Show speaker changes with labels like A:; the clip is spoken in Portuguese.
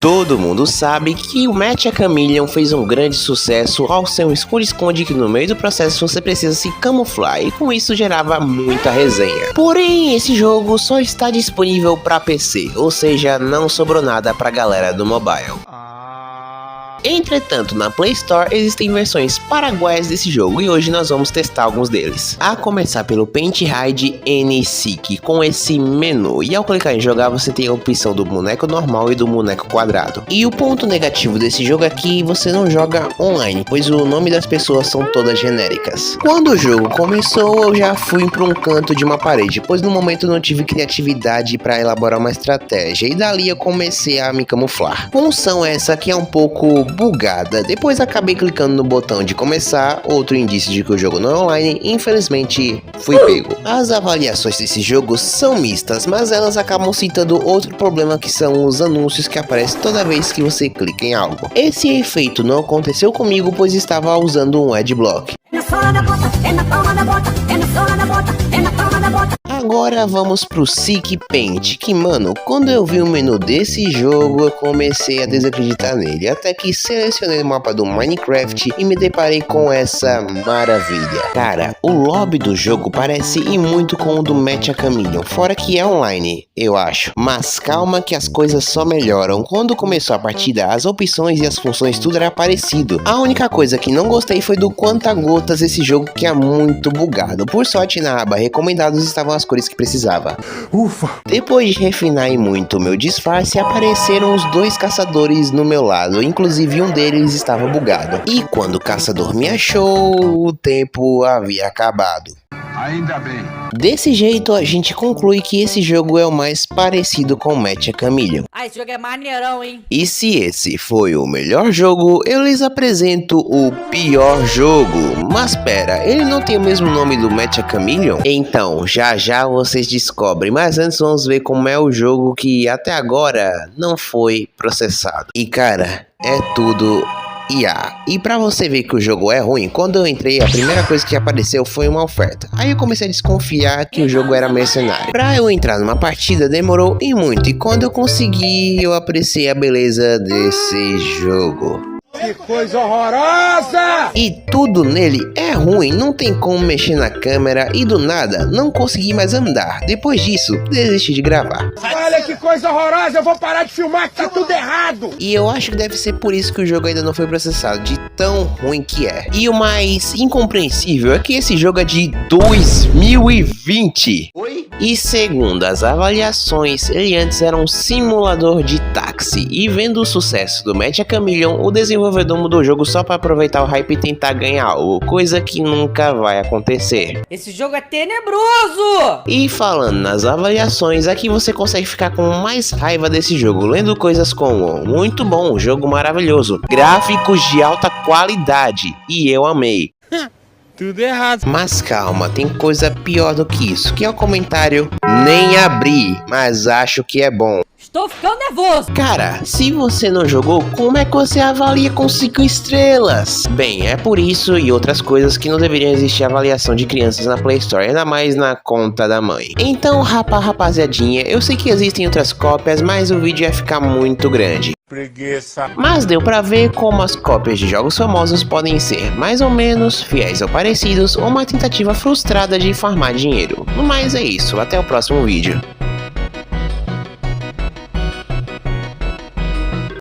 A: Todo mundo sabe que o Match a Chameleon fez um grande sucesso ao ser um esconde-esconde que no meio do processo você precisa se camuflar e com isso gerava muita resenha. Porém, esse jogo só está disponível para PC, ou seja, não sobrou nada para a galera do mobile. Entretanto, na Play Store existem versões paraguaias desse jogo e hoje nós vamos testar alguns deles. A começar pelo Paint Hide N-Seek com esse menu, e ao clicar em jogar você tem a opção do boneco normal e do boneco quadrado. E o ponto negativo desse jogo é que você não joga online, pois o nome das pessoas são todas genéricas. Quando o jogo começou eu já fui para um canto de uma parede, pois no momento não tive criatividade para elaborar uma estratégia e dali eu comecei a me camuflar. Função essa que é um pouco bugada, depois acabei clicando no botão de começar, outro indício de que o jogo não é online, e infelizmente fui pego. As avaliações desse jogo são mistas, mas elas acabam citando outro problema que são os anúncios que aparecem toda vez que você clica em algo. Esse efeito não aconteceu comigo, pois estava usando um adblock. Agora vamos pro Seek Paint, que mano, quando eu vi o menu desse jogo eu comecei a desacreditar nele, até que selecionei o mapa do Minecraft e me deparei com essa maravilha. Cara, o lobby do jogo parece ir muito com o do Match a Chameleon, fora que é online, eu acho. Mas calma que as coisas só melhoram. Quando começou a partida, as opções e as funções tudo era parecido. A única coisa que não gostei foi do conta-gotas desse jogo, que é muito bugado. Por sorte, na aba recomendados estavam as cores que precisava. Ufa! Depois de refinar muito o meu disfarce, apareceram os dois caçadores no meu lado, inclusive um deles estava bugado. E quando o caçador me achou, o tempo havia acabado. Ainda bem. Desse jeito a gente conclui que esse jogo é o mais parecido com Match a Chameleon.
B: Ah, esse jogo é maneirão, hein?
A: E se esse foi o melhor jogo, eu lhes apresento o pior jogo. Mas pera, ele não tem o mesmo nome do Match a Chameleon? Então, já já vocês descobrem, mas antes vamos ver como é o jogo que até agora não foi processado. E cara, é tudo IA. E pra você ver que o jogo é ruim, quando eu entrei, a primeira coisa que apareceu foi uma oferta. Aí eu comecei a desconfiar que o jogo era mercenário. Pra eu entrar numa partida demorou e muito, e quando eu consegui, eu apreciei a beleza desse jogo.
C: Que coisa horrorosa!
A: E tudo nele é ruim, não tem como mexer na câmera e do nada não consegui mais andar. Depois disso, desisti de gravar.
C: Olha que coisa horrorosa, eu vou parar de filmar que tá tudo errado!
A: E eu acho que deve ser por isso que o jogo ainda não foi processado, de tão ruim que é. E o mais incompreensível é que esse jogo é de 2020. Oi? E segundo as avaliações, ele antes era um simulador de táxi. E vendo o sucesso do Match a Chameleon, o desenvolvedor mudou o jogo só para aproveitar o hype e tentar ganhar algo, coisa que nunca vai acontecer.
B: Esse jogo é tenebroso!
A: E falando nas avaliações, aqui você consegue ficar com mais raiva desse jogo, lendo coisas como: muito bom, jogo maravilhoso, gráficos de alta qualidade, e eu amei.
C: Tudo errado.
A: Mas calma, tem coisa pior do que isso, que é o comentário nem abri, mas acho que é bom.
B: Estou ficando nervoso.
A: Cara, se você não jogou, como é que você avalia com 5 estrelas? Bem, é por isso e outras coisas que não deveriam existir avaliação de crianças na Play Store, ainda mais na conta da mãe. Então, rapaziadinha, eu sei que existem outras cópias, mas o vídeo ia ficar muito grande.
C: Preguiça.
A: Mas deu pra ver como as cópias de jogos famosos podem ser mais ou menos fiéis ou parecidos, ou uma tentativa frustrada de farmar dinheiro. No mais é isso, até o próximo vídeo.